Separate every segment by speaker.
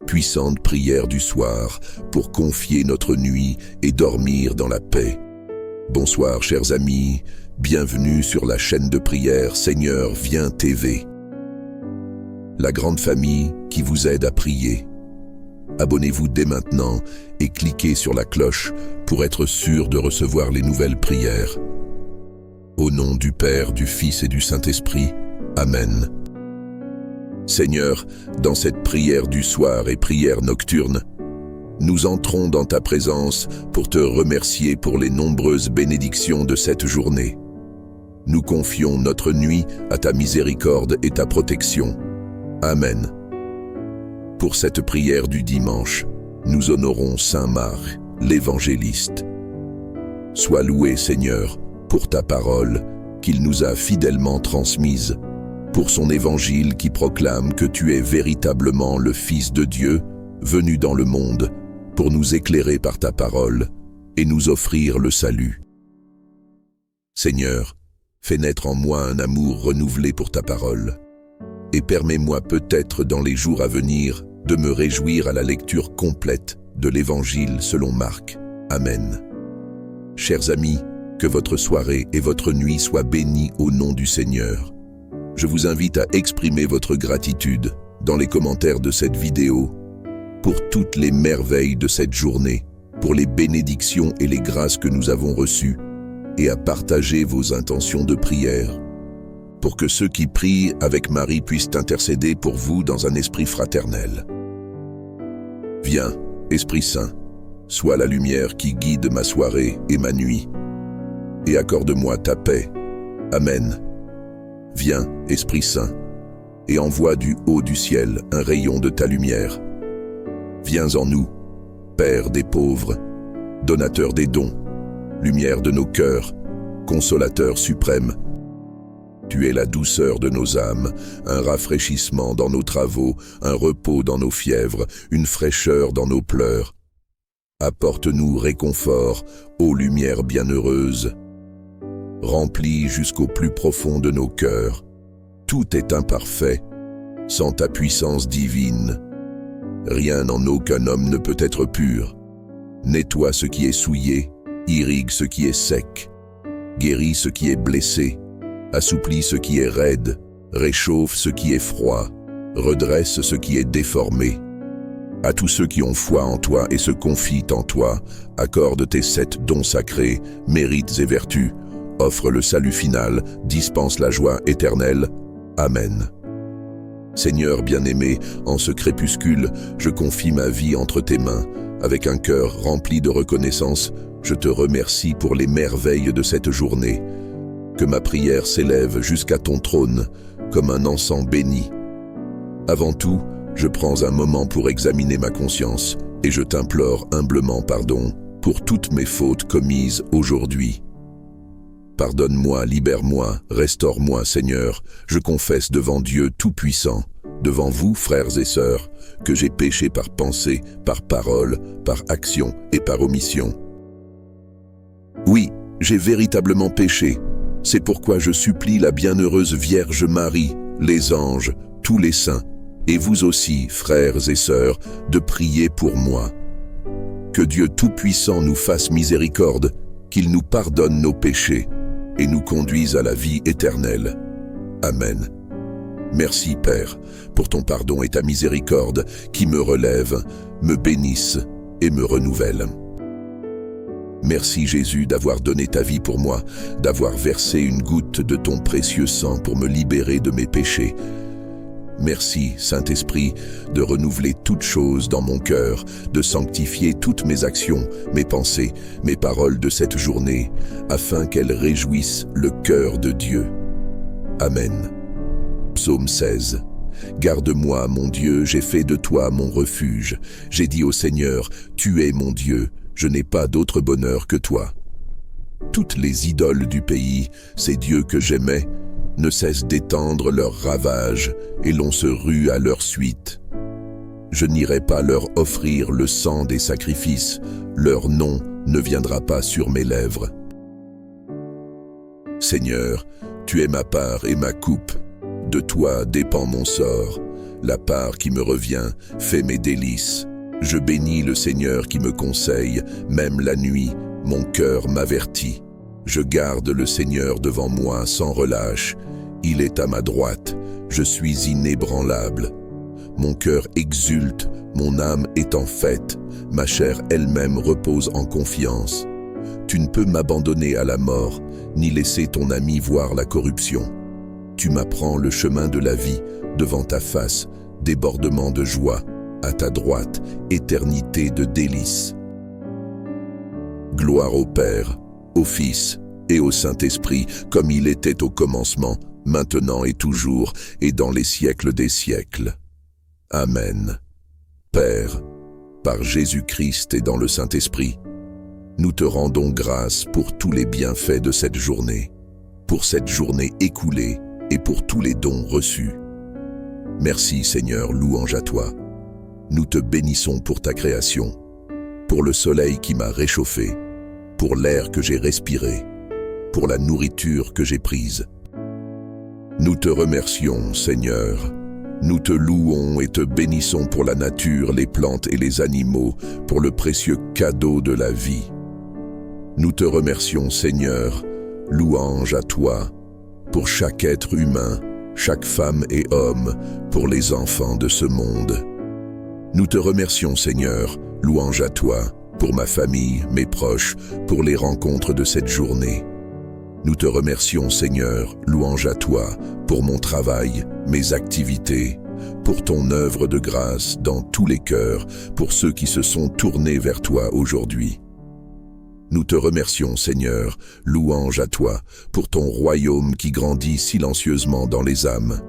Speaker 1: puissante prière du soir pour confier notre nuit et dormir dans la paix. Bonsoir chers amis, bienvenue sur la chaîne de prière Seigneur Viens TV. La grande famille qui vous aide à prier. Abonnez-vous dès maintenant et cliquez sur la cloche pour être sûr de recevoir les nouvelles prières. Au nom du Père, du Fils et du Saint-Esprit, Amen. Seigneur, dans cette prière du soir et prière nocturne, nous entrons dans ta présence pour te remercier pour les nombreuses bénédictions de cette journée. Nous confions notre nuit à ta miséricorde et ta protection. Amen. Pour cette prière du dimanche, nous honorons Saint Marc, l'évangéliste. Sois loué, Seigneur, pour ta parole qu'il nous a fidèlement transmise, pour son évangile qui proclame que tu es véritablement le Fils de Dieu, venu dans le monde, pour nous éclairer par ta parole et nous offrir le salut. Seigneur, fais naître en moi un amour renouvelé pour ta parole, et permets-moi peut-être dans les jours à venir de me réjouir à la lecture complète de l'Évangile selon Marc. Amen. Chers amis, que votre soirée et votre nuit soient bénies au nom du Seigneur. Je vous invite à exprimer votre gratitude dans les commentaires de cette vidéo pour toutes les merveilles de cette journée, pour les bénédictions et les grâces que nous avons reçues, et à partager vos intentions de prière, pour que ceux qui prient avec Marie puissent intercéder pour vous dans un esprit fraternel. Viens, Esprit Saint, sois la lumière qui guide ma soirée et ma nuit, et accorde-moi ta paix. Amen. Viens, Esprit Saint, et envoie du haut du ciel un rayon de ta lumière. Viens en nous, Père des pauvres, donateur des dons, lumière de nos cœurs, consolateur suprême. Tu es la douceur de nos âmes, un rafraîchissement dans nos travaux, un repos dans nos fièvres, une fraîcheur dans nos pleurs. Apporte-nous réconfort, ô lumière bienheureuse. Remplis jusqu'au plus profond de nos cœurs. Tout est imparfait, sans ta puissance divine. Rien en aucun homme ne peut être pur. Nettoie ce qui est souillé, irrigue ce qui est sec, guéris ce qui est blessé, assouplis ce qui est raide, réchauffe ce qui est froid, redresse ce qui est déformé. À tous ceux qui ont foi en toi et se confient en toi, accorde tes 7 dons sacrés, mérites et vertus, offre le salut final, dispense la joie éternelle. Amen. Seigneur bien-aimé, en ce crépuscule, je confie ma vie entre tes mains. Avec un cœur rempli de reconnaissance, je te remercie pour les merveilles de cette journée. Que ma prière s'élève jusqu'à ton trône, comme un encens béni. Avant tout, je prends un moment pour examiner ma conscience, et je t'implore humblement pardon pour toutes mes fautes commises aujourd'hui. Pardonne-moi, libère-moi, restaure-moi, Seigneur. Je confesse devant Dieu Tout-Puissant, devant vous, frères et sœurs, que j'ai péché par pensée, par parole, par action et par omission. Oui, j'ai véritablement péché. C'est pourquoi je supplie la bienheureuse Vierge Marie, les anges, tous les saints, et vous aussi, frères et sœurs, de prier pour moi. Que Dieu Tout-Puissant nous fasse miséricorde, qu'il nous pardonne nos péchés, et nous conduise à la vie éternelle. Amen. Merci, Père, pour ton pardon et ta miséricorde qui me relèvent, me bénissent et me renouvellent. Merci, Jésus, d'avoir donné ta vie pour moi, d'avoir versé une goutte de ton précieux sang pour me libérer de mes péchés. Merci, Saint-Esprit, de renouveler toutes choses dans mon cœur, de sanctifier toutes mes actions, mes pensées, mes paroles de cette journée, afin qu'elles réjouissent le cœur de Dieu. Amen. Psaume 16. Garde-moi, mon Dieu, j'ai fait de toi mon refuge. J'ai dit au Seigneur, tu es mon Dieu, je n'ai pas d'autre bonheur que toi. Toutes les idoles du pays, ces dieux que j'aimais, ne cessent d'étendre leurs ravages et l'on se rue à leur suite. Je n'irai pas leur offrir le sang des sacrifices, leur nom ne viendra pas sur mes lèvres. Seigneur, tu es ma part et ma coupe, de toi dépend mon sort. la part qui me revient fait mes délices. Je bénis le Seigneur qui me conseille, même la nuit, mon cœur m'avertit. Je garde le Seigneur devant moi sans relâche. Il est à ma droite, je suis inébranlable. Mon cœur exulte, mon âme est en fête, ma chair elle-même repose en confiance. Tu ne peux m'abandonner à la mort, ni laisser ton ami voir la corruption. Tu m'apprends le chemin de la vie, devant ta face, débordement de joie, à ta droite, éternité de délices. Gloire au Père, au Fils et au Saint-Esprit, comme il était au commencement, maintenant et toujours, et dans les siècles des siècles. Amen. Père, par Jésus-Christ et dans le Saint-Esprit, nous te rendons grâce pour tous les bienfaits de cette journée, pour cette journée écoulée et pour tous les dons reçus. Merci Seigneur, louange à toi. Nous te bénissons pour ta création, pour le soleil qui m'a réchauffé, pour l'air que j'ai respiré, pour la nourriture que j'ai prise. Nous te remercions, Seigneur. Nous te louons et te bénissons pour la nature, les plantes et les animaux, pour le précieux cadeau de la vie. Nous te remercions, Seigneur, louange à toi, pour chaque être humain, chaque femme et homme, pour les enfants de ce monde. Nous te remercions, Seigneur, louange à toi, pour ma famille, mes proches, pour les rencontres de cette journée. Nous te remercions, Seigneur, louange à toi, pour mon travail, mes activités, pour ton œuvre de grâce dans tous les cœurs, pour ceux qui se sont tournés vers toi aujourd'hui. Nous te remercions, Seigneur, louange à toi, pour ton royaume qui grandit silencieusement dans les âmes.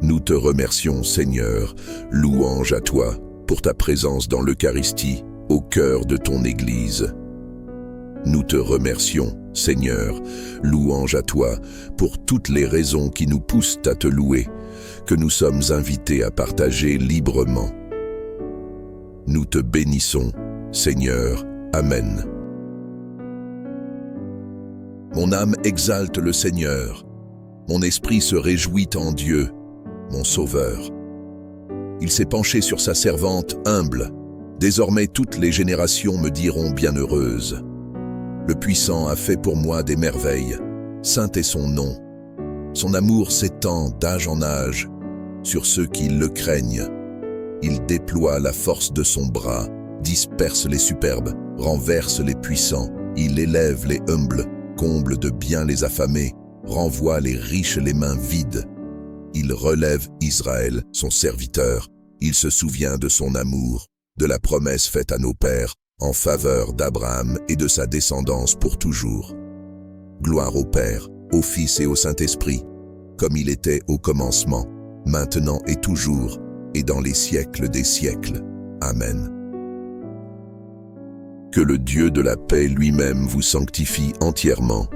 Speaker 1: Nous te remercions, Seigneur, louange à toi, pour ta présence dans l'Eucharistie, au cœur de ton Église. Nous te remercions, Seigneur, louange à toi, pour toutes les raisons qui nous poussent à te louer, que nous sommes invités à partager librement. Nous te bénissons, Seigneur. Amen. Mon âme exalte le Seigneur. Mon esprit se réjouit en Dieu, mon Sauveur. Il s'est penché sur sa servante humble. Désormais toutes les générations me diront bienheureuse. Le Puissant a fait pour moi des merveilles. Saint est son nom. Son amour s'étend d'âge en âge sur ceux qui le craignent. Il déploie la force de son bras, disperse les superbes, renverse les puissants. Il élève les humbles, comble de bien les affamés, renvoie les riches les mains vides. Il relève Israël, son serviteur. Il se souvient de son amour, de la promesse faite à nos pères, en faveur d'Abraham et de sa descendance pour toujours. Gloire au Père, au Fils et au Saint-Esprit, comme il était au commencement, maintenant et toujours, et dans les siècles des siècles. Amen. Que le Dieu de la paix lui-même vous sanctifie entièrement,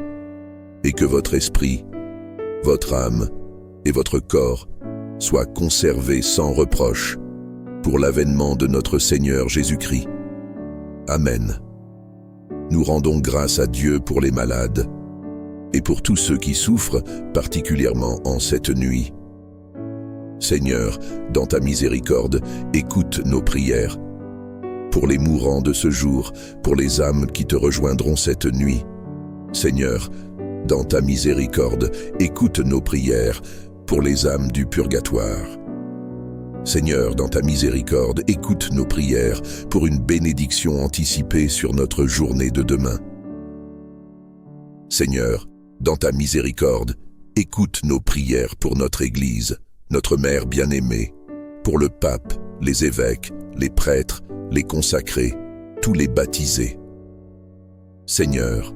Speaker 1: et que votre esprit, votre âme et votre corps soient conservés sans reproche pour l'avènement de notre Seigneur Jésus-Christ. Amen. Nous rendons grâce à Dieu pour les malades et pour tous ceux qui souffrent, particulièrement en cette nuit. Seigneur, dans ta miséricorde, écoute nos prières. Pour les mourants de ce jour, pour les âmes qui te rejoindront cette nuit. Seigneur, dans ta miséricorde, écoute nos prières pour les âmes du purgatoire. Seigneur, dans ta miséricorde, écoute nos prières pour une bénédiction anticipée sur notre journée de demain. Seigneur, dans ta miséricorde, écoute nos prières pour notre Église, notre Mère bien-aimée, pour le pape, les évêques, les prêtres, les consacrés, tous les baptisés. Seigneur,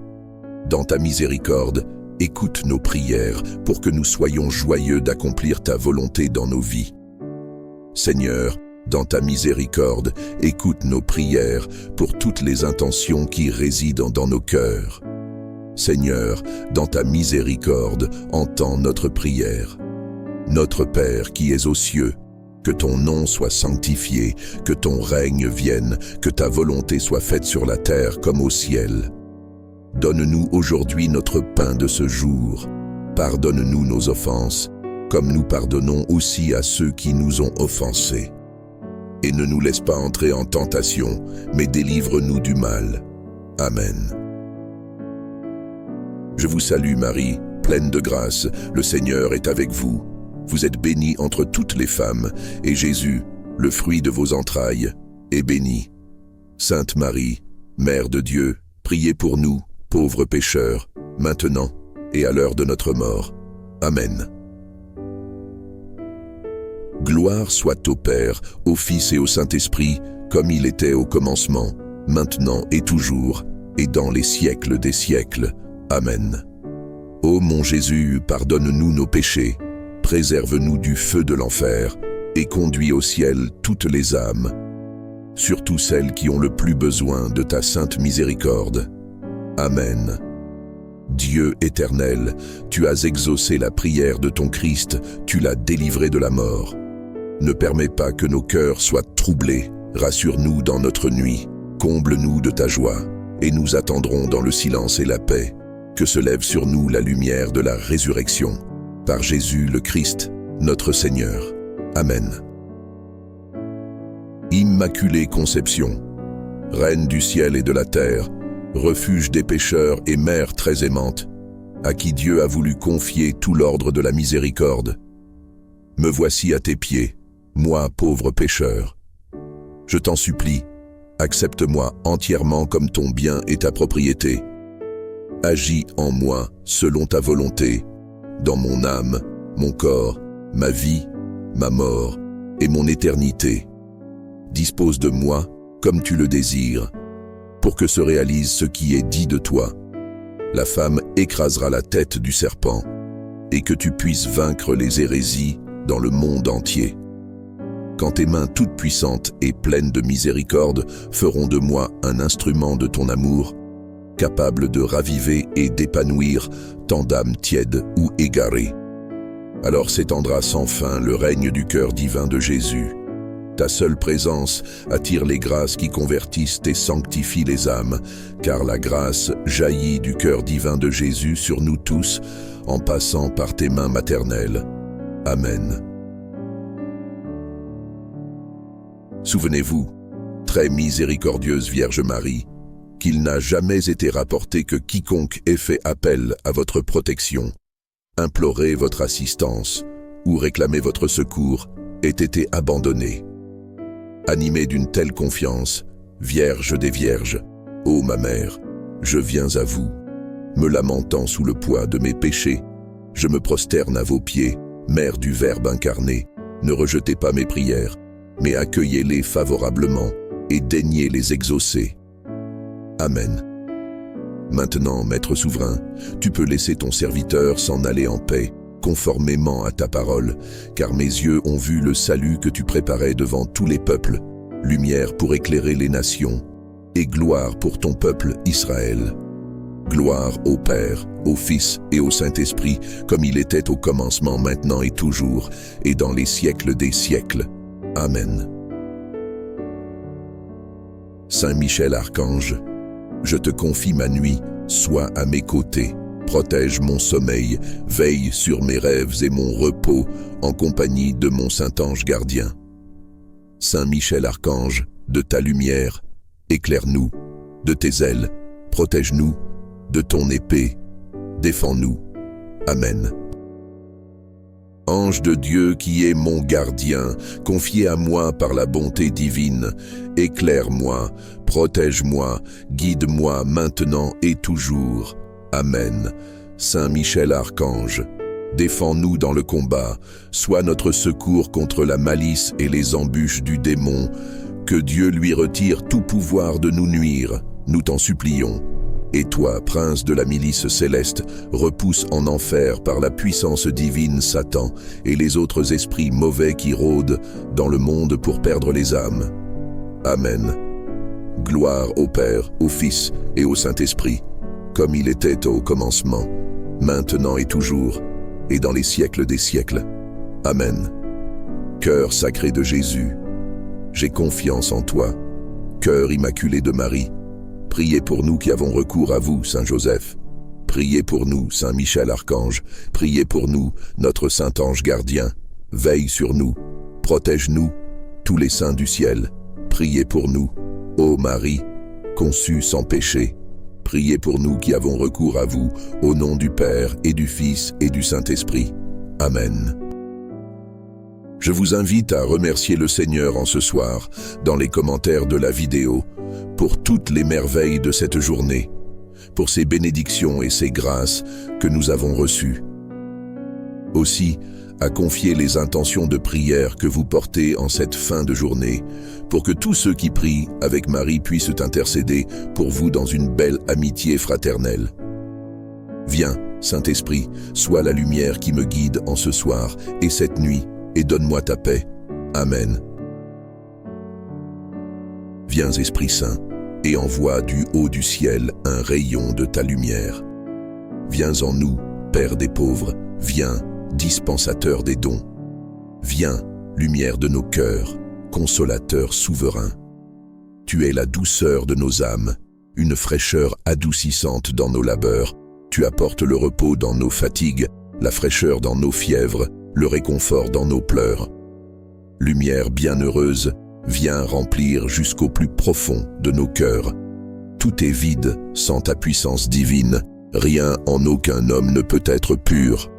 Speaker 1: dans ta miséricorde, écoute nos prières pour que nous soyons joyeux d'accomplir ta volonté dans nos vies. Seigneur, dans ta miséricorde, écoute nos prières pour toutes les intentions qui résident dans nos cœurs. Seigneur, dans ta miséricorde, entends notre prière. Notre Père qui es aux cieux, que ton nom soit sanctifié, que ton règne vienne, que ta volonté soit faite sur la terre comme au ciel. Donne-nous aujourd'hui notre pain de ce jour. Pardonne-nous nos offenses, comme nous pardonnons aussi à ceux qui nous ont offensés. Et ne nous laisse pas entrer en tentation, mais délivre-nous du mal. Amen. Je vous salue Marie, pleine de grâce, le Seigneur est avec vous. Vous êtes bénie entre toutes les femmes, et Jésus, le fruit de vos entrailles, est béni. Sainte Marie, Mère de Dieu, priez pour nous, pauvres pécheurs, maintenant et à l'heure de notre mort. Amen. Gloire soit au Père, au Fils et au Saint-Esprit, comme il était au commencement, maintenant et toujours, et dans les siècles des siècles. Amen. Ô mon Jésus, pardonne-nous nos péchés, préserve-nous du feu de l'enfer, et conduis au ciel toutes les âmes, surtout celles qui ont le plus besoin de ta sainte miséricorde. Amen. Dieu éternel, tu as exaucé la prière de ton Christ, tu l'as délivré de la mort. Ne permets pas que nos cœurs soient troublés, rassure-nous dans notre nuit, comble-nous de ta joie, et nous attendrons dans le silence et la paix, que se lève sur nous la lumière de la résurrection. Par Jésus le Christ, notre Seigneur. Amen. Immaculée Conception, Reine du ciel et de la terre, refuge des pécheurs et mère très aimante, à qui Dieu a voulu confier tout l'ordre de la miséricorde. Me voici à tes pieds, moi pauvre pécheur. Je t'en supplie, accepte-moi entièrement comme ton bien et ta propriété. Agis en moi selon ta volonté, dans mon âme, mon corps, ma vie, ma mort et mon éternité. Dispose de moi comme tu le désires, pour que se réalise ce qui est dit de toi. La femme écrasera la tête du serpent, et que tu puisses vaincre les hérésies dans le monde entier. Quand tes mains toutes puissantes et pleines de miséricorde feront de moi un instrument de ton amour, capable de raviver et d'épanouir tant d'âmes tièdes ou égarées. Alors s'étendra sans fin le règne du cœur divin de Jésus. Ta seule présence attire les grâces qui convertissent et sanctifient les âmes, car la grâce jaillit du cœur divin de Jésus sur nous tous, en passant par tes mains maternelles. Amen. Souvenez-vous, très miséricordieuse Vierge Marie, qu'il n'a jamais été rapporté que quiconque ait fait appel à votre protection, imploré votre assistance ou réclamé votre secours ait été abandonné. Animée d'une telle confiance, Vierge des Vierges, ô ma mère, je viens à vous. Me lamentant sous le poids de mes péchés, je me prosterne à vos pieds, Mère du Verbe incarné. Ne rejetez pas mes prières, mais accueillez-les favorablement et daignez les exaucer. Amen. Maintenant, Maître souverain, tu peux laisser ton serviteur s'en aller en paix, conformément à ta parole, car mes yeux ont vu le salut que tu préparais devant tous les peuples, lumière pour éclairer les nations, et gloire pour ton peuple Israël. Gloire au Père, au Fils et au Saint-Esprit, comme il était au commencement, maintenant et toujours, et dans les siècles des siècles. Amen. Saint Michel Archange, je te confie ma nuit, sois à mes côtés, protège mon sommeil, veille sur mes rêves et mon repos, en compagnie de mon Saint-Ange gardien. Saint Michel Archange, de ta lumière, éclaire-nous, de tes ailes, protège-nous, de ton épée, défends-nous. Amen. Ange de Dieu qui est mon gardien, confié à moi par la bonté divine, éclaire-moi, protège-moi, guide-moi maintenant et toujours. Amen. Saint Michel Archange, défends-nous dans le combat, sois notre secours contre la malice et les embûches du démon. Que Dieu lui retire tout pouvoir de nous nuire, nous t'en supplions. Et toi, prince de la milice céleste, repousse en enfer par la puissance divine Satan et les autres esprits mauvais qui rôdent dans le monde pour perdre les âmes. Amen. Gloire au Père, au Fils et au Saint-Esprit, comme il était au commencement, maintenant et toujours, et dans les siècles des siècles. Amen. Cœur sacré de Jésus, j'ai confiance en toi. Cœur immaculé de Marie, priez pour nous qui avons recours à vous, Saint Joseph. Priez pour nous, Saint Michel Archange, priez pour nous, notre Saint Ange gardien. Veille sur nous, protège-nous, tous les saints du ciel. Priez pour nous, ô Marie, conçue sans péché. Priez pour nous qui avons recours à vous, au nom du Père et du Fils et du Saint-Esprit. Amen. Je vous invite à remercier le Seigneur en ce soir, dans les commentaires de la vidéo, pour toutes les merveilles de cette journée, pour ses bénédictions et ses grâces que nous avons reçues. Aussi, à confier les intentions de prière que vous portez en cette fin de journée, pour que tous ceux qui prient avec Marie puissent intercéder pour vous dans une belle amitié fraternelle. Viens, Saint-Esprit, sois la lumière qui me guide en ce soir et cette nuit, et donne-moi ta paix. Amen. Viens, Esprit Saint, et envoie du haut du ciel un rayon de ta lumière. Viens en nous, Père des pauvres, viens, dispensateur des dons. Viens, lumière de nos cœurs, consolateur souverain. Tu es la douceur de nos âmes, une fraîcheur adoucissante dans nos labeurs. Tu apportes le repos dans nos fatigues, la fraîcheur dans nos fièvres, le réconfort dans nos pleurs. Lumière bienheureuse, viens remplir jusqu'au plus profond de nos cœurs. Tout est vide sans ta puissance divine, rien en aucun homme ne peut être pur.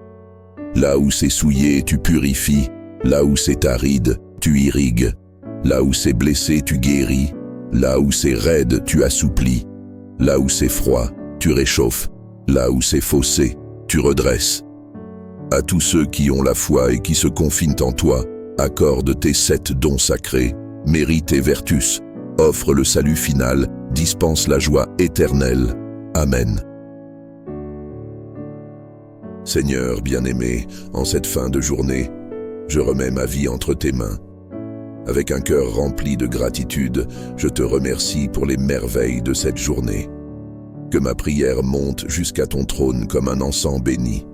Speaker 1: Là où c'est souillé, tu purifies, là où c'est aride, tu irrigues, là où c'est blessé, tu guéris, là où c'est raide, tu assouplis, là où c'est froid, tu réchauffes, là où c'est faussé, tu redresses. À tous ceux qui ont la foi et qui se confinent en toi, accorde tes 7 dons sacrés, mérite tes vertus, offre le salut final, dispense la joie éternelle. Amen. Seigneur bien-aimé, en cette fin de journée, je remets ma vie entre tes mains. Avec un cœur rempli de gratitude, je te remercie pour les merveilles de cette journée. Que ma prière monte jusqu'à ton trône comme un encens béni.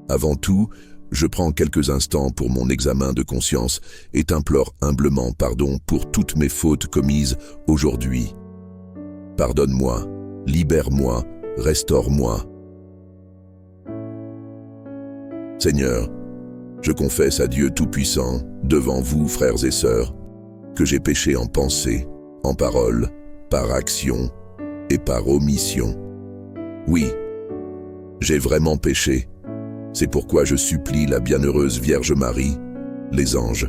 Speaker 1: Avant tout, je prends quelques instants pour mon examen de conscience et t'implore humblement pardon pour toutes mes fautes commises aujourd'hui. Pardonne-moi, libère-moi, restaure-moi. Seigneur, je confesse à Dieu Tout-Puissant, devant vous, frères et sœurs, que j'ai péché en pensée, en parole, par action et par omission. Oui, j'ai vraiment péché. C'est pourquoi je supplie la bienheureuse Vierge Marie, les anges,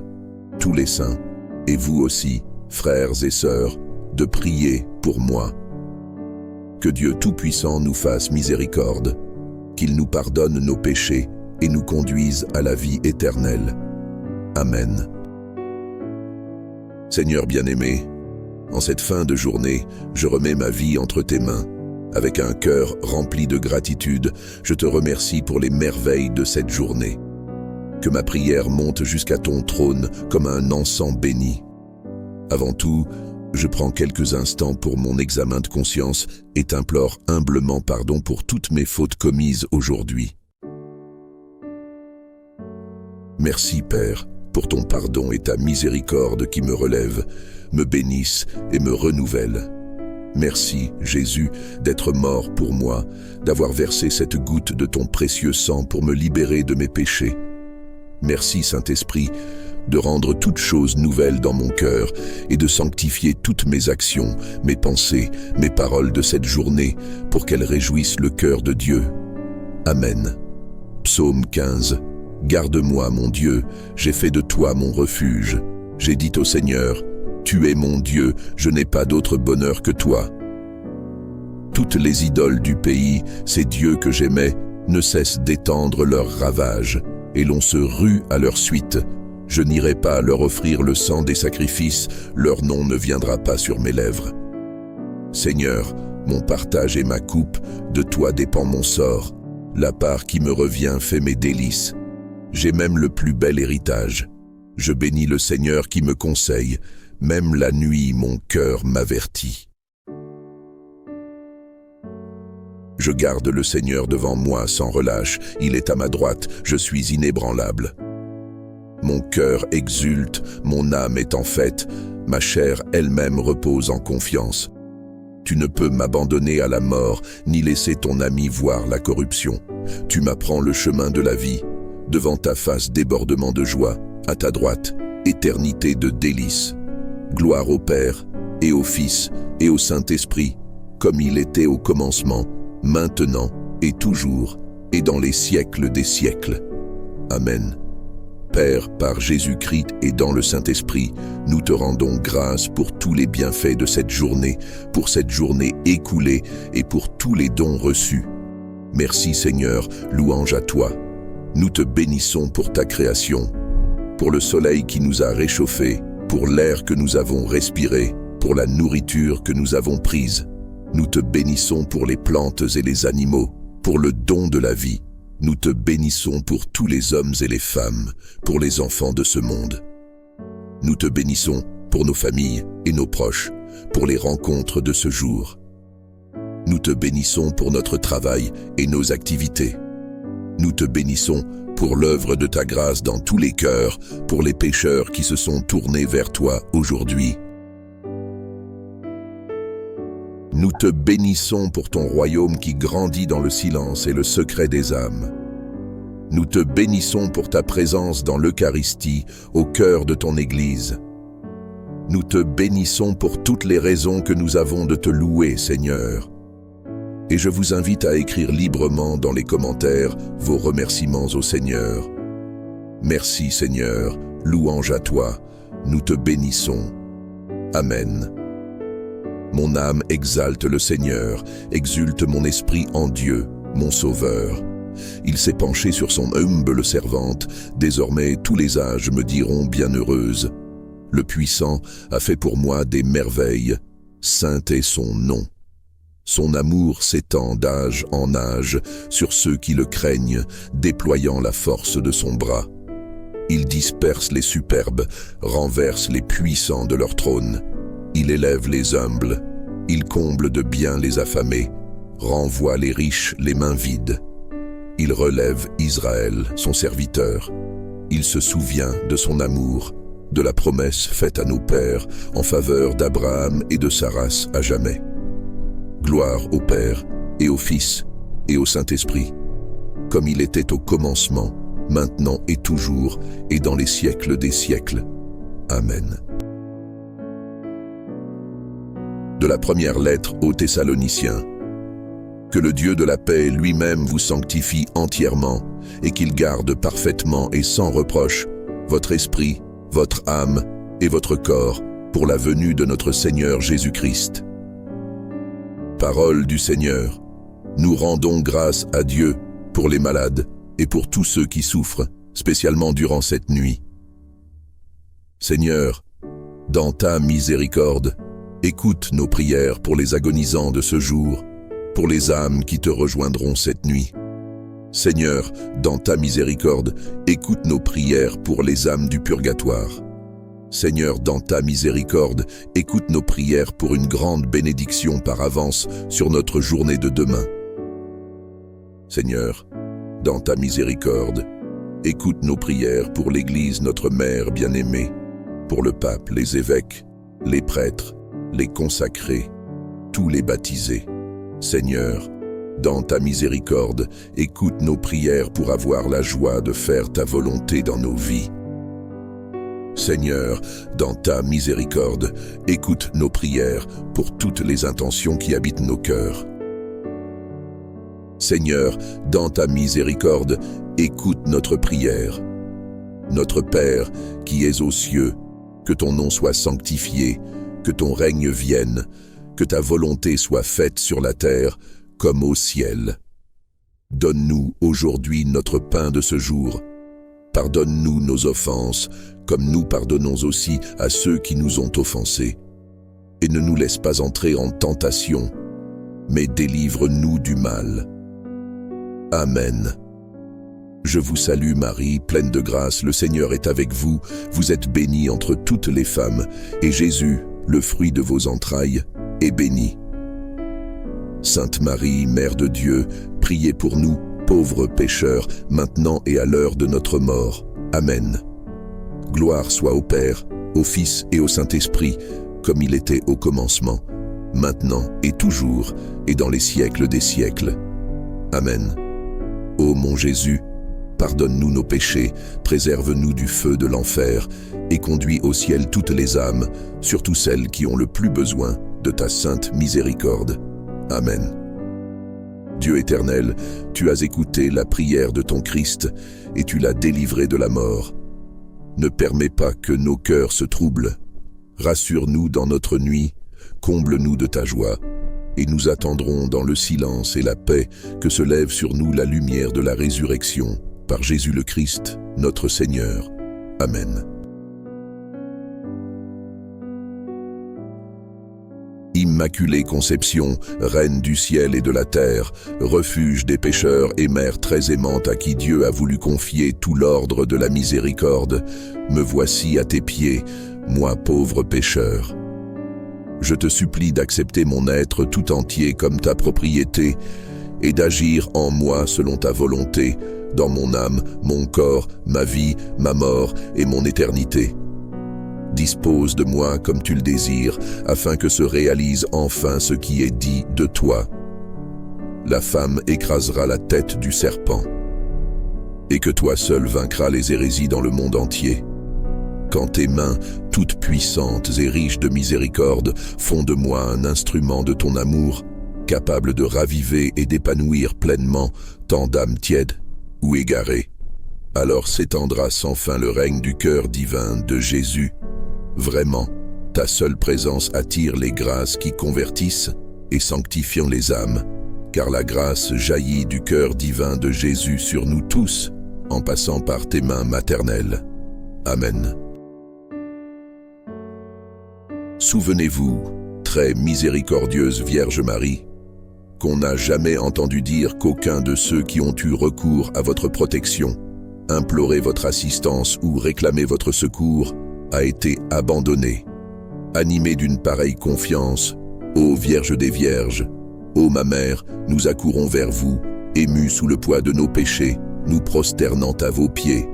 Speaker 1: tous les saints, et vous aussi, frères et sœurs, de prier pour moi. Que Dieu Tout-Puissant nous fasse miséricorde, qu'il nous pardonne nos péchés et nous conduise à la vie éternelle. Amen. Seigneur bien-aimé, en cette fin de journée, je remets ma vie entre tes mains. Avec un cœur rempli de gratitude, je te remercie pour les merveilles de cette journée. Que ma prière monte jusqu'à ton trône comme un encens béni. Avant tout, je prends quelques instants pour mon examen de conscience et t'implore humblement pardon pour toutes mes fautes commises aujourd'hui. Merci Père, pour ton pardon et ta miséricorde qui me relèvent, me bénissent et me renouvellent. Merci, Jésus, d'être mort pour moi, d'avoir versé cette goutte de ton précieux sang pour me libérer de mes péchés. Merci, Saint-Esprit, de rendre toutes choses nouvelles dans mon cœur et de sanctifier toutes mes actions, mes pensées, mes paroles de cette journée pour qu'elles réjouissent le cœur de Dieu. Amen. Psaume 15. Garde-moi, mon Dieu, j'ai fait de toi mon refuge. J'ai dit au Seigneur, tu es mon Dieu, je n'ai pas d'autre bonheur que toi. Toutes les idoles du pays, ces dieux que j'aimais, ne cessent d'étendre leurs ravages, et l'on se rue à leur suite. Je n'irai pas leur offrir le sang des sacrifices, leur nom ne viendra pas sur mes lèvres. Seigneur, mon partage est ma coupe, de toi dépend mon sort. La part qui me revient fait mes délices. J'ai même le plus bel héritage. Je bénis le Seigneur qui me conseille. Même la nuit, mon cœur m'avertit. Je garde le Seigneur devant moi sans relâche. Il est à ma droite, je suis inébranlable. Mon cœur exulte, mon âme est en fête. Ma chair elle-même repose en confiance. Tu ne peux m'abandonner à la mort, ni laisser ton ami voir la corruption. Tu m'apprends le chemin de la vie. Devant ta face, débordement de joie. À ta droite, éternité de délices. Gloire au Père, et au Fils, et au Saint-Esprit, comme il était au commencement, maintenant, et toujours, et dans les siècles des siècles. Amen. Père, par Jésus-Christ et dans le Saint-Esprit, nous te rendons grâce pour tous les bienfaits de cette journée, pour cette journée écoulée et pour tous les dons reçus. Merci Seigneur, louange à toi. Nous te bénissons pour ta création, pour le soleil qui nous a réchauffés, pour l'air que nous avons respiré, pour la nourriture que nous avons prise. Nous te bénissons pour les plantes et les animaux, pour le don de la vie. Nous te bénissons pour tous les hommes et les femmes, pour les enfants de ce monde. Nous te bénissons pour nos familles et nos proches, pour les rencontres de ce jour. Nous te bénissons pour notre travail et nos activités. Nous te bénissons pour l'œuvre de ta grâce dans tous les cœurs, pour les pécheurs qui se sont tournés vers toi aujourd'hui. Nous te bénissons pour ton royaume qui grandit dans le silence et le secret des âmes. Nous te bénissons pour ta présence dans l'Eucharistie, au cœur de ton Église. Nous te bénissons pour toutes les raisons que nous avons de te louer, Seigneur. Et je vous invite à écrire librement dans les commentaires vos remerciements au Seigneur. Merci, Seigneur, louange à toi, nous te bénissons. Amen. Mon âme exalte le Seigneur, exulte mon esprit en Dieu, mon Sauveur. Il s'est penché sur son humble servante, désormais tous les âges me diront bienheureuse. Le Puissant a fait pour moi des merveilles, saint est son nom. Son amour s'étend d'âge en âge sur ceux qui le craignent, déployant la force de son bras. Il disperse les superbes, renverse les puissants de leur trône. Il élève les humbles, il comble de bien les affamés, renvoie les riches les mains vides. Il relève Israël, son serviteur. Il se souvient de son amour, de la promesse faite à nos pères en faveur d'Abraham et de sa race à jamais. Gloire au Père et au Fils et au Saint-Esprit, comme il était au commencement, maintenant et toujours, et dans les siècles des siècles. Amen. De la première lettre aux Thessaloniciens. Que le Dieu de la paix lui-même vous sanctifie entièrement et qu'il garde parfaitement et sans reproche votre esprit, votre âme et votre corps pour la venue de notre Seigneur Jésus-Christ. Parole du Seigneur. Nous rendons grâce à Dieu pour les malades et pour tous ceux qui souffrent, spécialement durant cette nuit. Seigneur, dans ta miséricorde, écoute nos prières pour les agonisants de ce jour, pour les âmes qui te rejoindront cette nuit. Seigneur, dans ta miséricorde, écoute nos prières pour les âmes du purgatoire. Seigneur, dans ta miséricorde, écoute nos prières pour une grande bénédiction par avance sur notre journée de demain. Seigneur, dans ta miséricorde, écoute nos prières pour l'Église, notre Mère bien-aimée, pour le pape, les évêques, les prêtres, les consacrés, tous les baptisés. Seigneur, dans ta miséricorde, écoute nos prières pour avoir la joie de faire ta volonté dans nos vies. Seigneur, dans ta miséricorde, écoute nos prières pour toutes les intentions qui habitent nos cœurs. Seigneur, dans ta miséricorde, écoute notre prière. Notre Père, qui es aux cieux, que ton nom soit sanctifié, que ton règne vienne, que ta volonté soit faite sur la terre comme au ciel. Donne-nous aujourd'hui notre pain de ce jour. Pardonne-nous nos offenses, comme nous pardonnons aussi à ceux qui nous ont offensés. Et ne nous laisse pas entrer en tentation, mais délivre-nous du mal. Amen. Je vous salue Marie, pleine de grâce, le Seigneur est avec vous. Vous êtes bénie entre toutes les femmes, et Jésus, le fruit de vos entrailles, est béni. Sainte Marie, Mère de Dieu, priez pour nous, pauvres pécheurs, maintenant et à l'heure de notre mort. Amen. Gloire soit au Père, au Fils et au Saint-Esprit, comme il était au commencement, maintenant et toujours, et dans les siècles des siècles. Amen. Ô mon Jésus, pardonne-nous nos péchés, préserve-nous du feu de l'enfer, et conduis au ciel toutes les âmes, surtout celles qui ont le plus besoin de ta sainte miséricorde. Amen. Dieu éternel, tu as écouté la prière de ton Christ, et tu l'as délivré de la mort. Ne permets pas que nos cœurs se troublent. Rassure-nous dans notre nuit, comble-nous de ta joie, et nous attendrons dans le silence et la paix que se lève sur nous la lumière de la résurrection, par Jésus le Christ, notre Seigneur. Amen. Immaculée Conception, Reine du ciel et de la terre, refuge des pécheurs et mère très aimante à qui Dieu a voulu confier tout l'ordre de la miséricorde, me voici à tes pieds, moi pauvre pécheur. Je te supplie d'accepter mon être tout entier comme ta propriété et d'agir en moi selon ta volonté, dans mon âme, mon corps, ma vie, ma mort et mon éternité. Dispose de moi comme tu le désires, afin que se réalise enfin ce qui est dit de toi. La femme écrasera la tête du serpent, et que toi seul vaincras les hérésies dans le monde entier. Quand tes mains, toutes puissantes et riches de miséricorde, font de moi un instrument de ton amour, capable de raviver et d'épanouir pleinement tant d'âmes tièdes ou égarées, alors s'étendra sans fin le règne du cœur divin de Jésus. Vraiment, ta seule présence attire les grâces qui convertissent et sanctifient les âmes, car la grâce jaillit du cœur divin de Jésus sur nous tous, en passant par tes mains maternelles. Amen. Souvenez-vous, très miséricordieuse Vierge Marie, qu'on n'a jamais entendu dire qu'aucun de ceux qui ont eu recours à votre protection, imploré votre assistance ou réclamé votre secours, a été abandonné. Animé d'une pareille confiance, ô Vierge des Vierges, ô ma Mère, nous accourons vers vous, émus sous le poids de nos péchés, nous prosternant à vos pieds.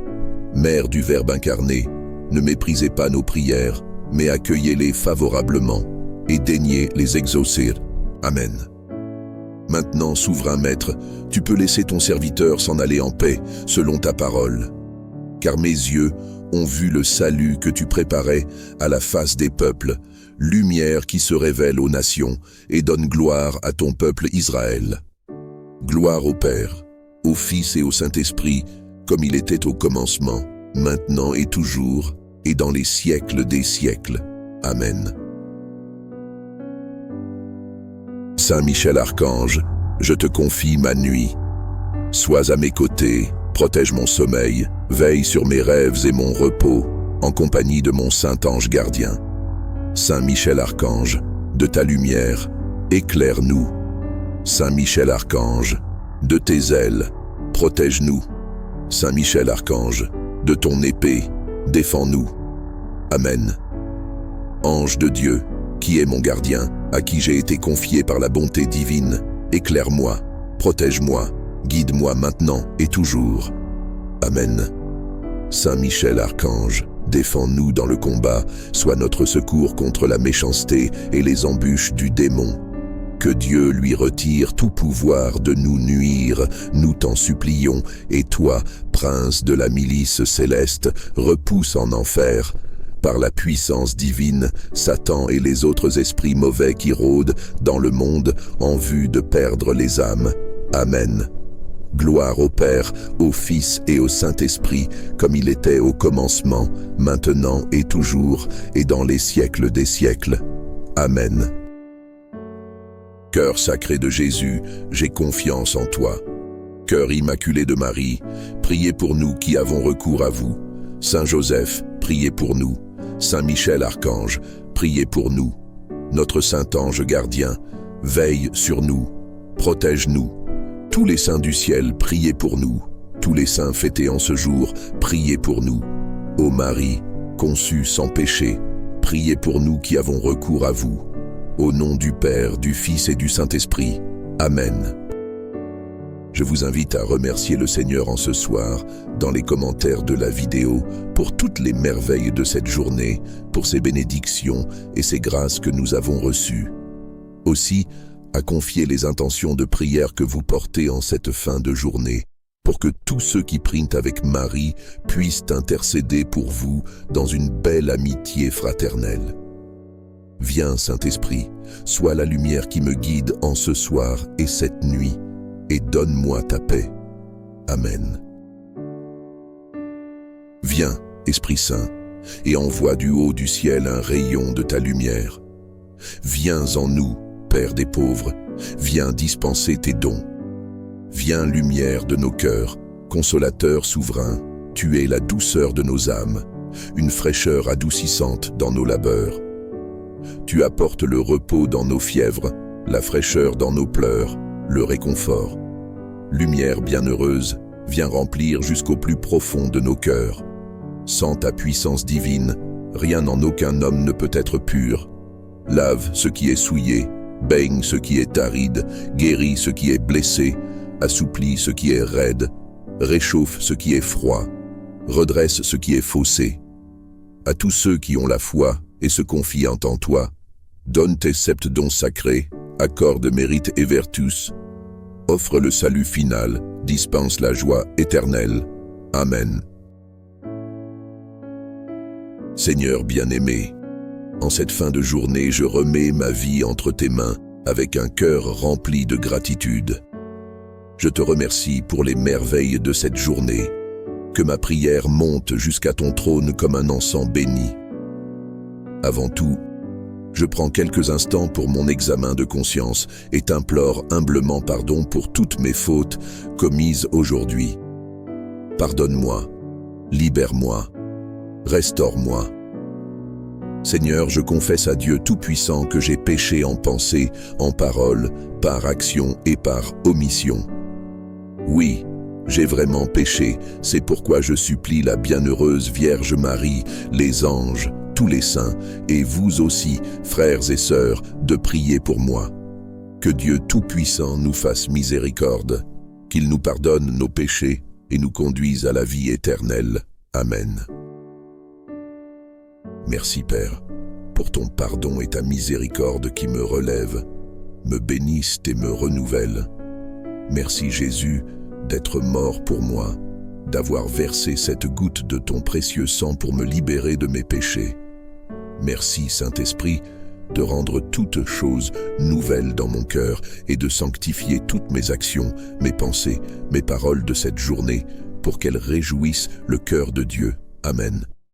Speaker 1: Mère du Verbe incarné, ne méprisez pas nos prières, mais accueillez-les favorablement et daignez les exaucer. Amen. Maintenant, souverain Maître, tu peux laisser ton serviteur s'en aller en paix, selon ta parole. Car mes yeux ont vu le salut que tu préparais à la face des peuples, lumière qui se révèle aux nations et donne gloire à ton peuple Israël. Gloire au Père, au Fils et au Saint-Esprit, comme il était au commencement, maintenant et toujours, et dans les siècles des siècles. Amen. Saint Michel Archange, je te confie ma nuit. Sois à mes côtés, protège mon sommeil, veille sur mes rêves et mon repos, en compagnie de mon saint ange gardien. Saint Michel Archange, de ta lumière, éclaire-nous. Saint Michel Archange, de tes ailes, protège-nous. Saint Michel Archange, de ton épée, défends-nous. Amen. Ange de Dieu, qui est mon gardien, à qui j'ai été confié par la bonté divine, éclaire-moi, protège-moi, guide-moi maintenant et toujours. Amen. Saint Michel Archange, défends-nous dans le combat, sois notre secours contre la méchanceté et les embûches du démon. Que Dieu lui retire tout pouvoir de nous nuire, nous t'en supplions, et toi, prince de la milice céleste, repousse en enfer. Par la puissance divine, Satan et les autres esprits mauvais qui rôdent dans le monde en vue de perdre les âmes. Amen. Gloire au Père, au Fils et au Saint-Esprit, comme il était au commencement, maintenant et toujours, et dans les siècles des siècles. Amen. Cœur sacré de Jésus, j'ai confiance en toi. Cœur immaculé de Marie, priez pour nous qui avons recours à vous. Saint Joseph, priez pour nous. Saint Michel Archange, priez pour nous. Notre saint ange gardien, veille sur nous, protège-nous. Tous les saints du ciel, priez pour nous. Tous les saints fêtés en ce jour, priez pour nous. Ô Marie, conçue sans péché, priez pour nous qui avons recours à vous. Au nom du Père, du Fils et du Saint-Esprit. Amen. Je vous invite à remercier le Seigneur en ce soir, dans les commentaires de la vidéo, pour toutes les merveilles de cette journée, pour ses bénédictions et ses grâces que nous avons reçues. Aussi, à confier les intentions de prière que vous portez en cette fin de journée, pour que tous ceux qui prient avec Marie puissent intercéder pour vous dans une belle amitié fraternelle. Viens, Saint-Esprit, sois la lumière qui me guide en ce soir et cette nuit, et donne-moi ta paix. Amen. Viens, Esprit Saint, et envoie du haut du ciel un rayon de ta lumière. Viens en nous, Père des pauvres, viens dispenser tes dons. Viens, lumière de nos cœurs, consolateur souverain, tu es la douceur de nos âmes, une fraîcheur adoucissante dans nos labeurs. Tu apportes le repos dans nos fièvres, la fraîcheur dans nos pleurs, le réconfort. Lumière bienheureuse, viens remplir jusqu'au plus profond de nos cœurs. Sans ta puissance divine, rien en aucun homme ne peut être pur. Lave ce qui est souillé, baigne ce qui est aride, guéris ce qui est blessé, assouplis ce qui est raide, réchauffe ce qui est froid, redresse ce qui est faussé. À tous ceux qui ont la foi et se confient en toi, donne tes sept dons sacrés, accorde mérite et vertus, offre le salut final, dispense la joie éternelle. Amen. Seigneur bien-aimé, en cette fin de journée, je remets ma vie entre tes mains avec un cœur rempli de gratitude. Je te remercie pour les merveilles de cette journée, que ma prière monte jusqu'à ton trône comme un encens béni. Avant tout, je prends quelques instants pour mon examen de conscience et t'implore humblement pardon pour toutes mes fautes commises aujourd'hui. Pardonne-moi, libère-moi, restaure-moi. Seigneur, je confesse à Dieu Tout-Puissant que j'ai péché en pensée, en parole, par action et par omission. Oui, j'ai vraiment péché, c'est pourquoi je supplie la bienheureuse Vierge Marie, les anges, tous les saints, et vous aussi, frères et sœurs, de prier pour moi. Que Dieu Tout-Puissant nous fasse miséricorde, qu'il nous pardonne nos péchés et nous conduise à la vie éternelle. Amen. Merci Père, pour ton pardon et ta miséricorde qui me relèvent, me bénissent et me renouvellent. Merci Jésus d'être mort pour moi, d'avoir versé cette goutte de ton précieux sang pour me libérer de mes péchés. Merci Saint-Esprit de rendre toutes choses nouvelles dans mon cœur et de sanctifier toutes mes actions, mes pensées, mes paroles de cette journée pour qu'elles réjouissent le cœur de Dieu. Amen.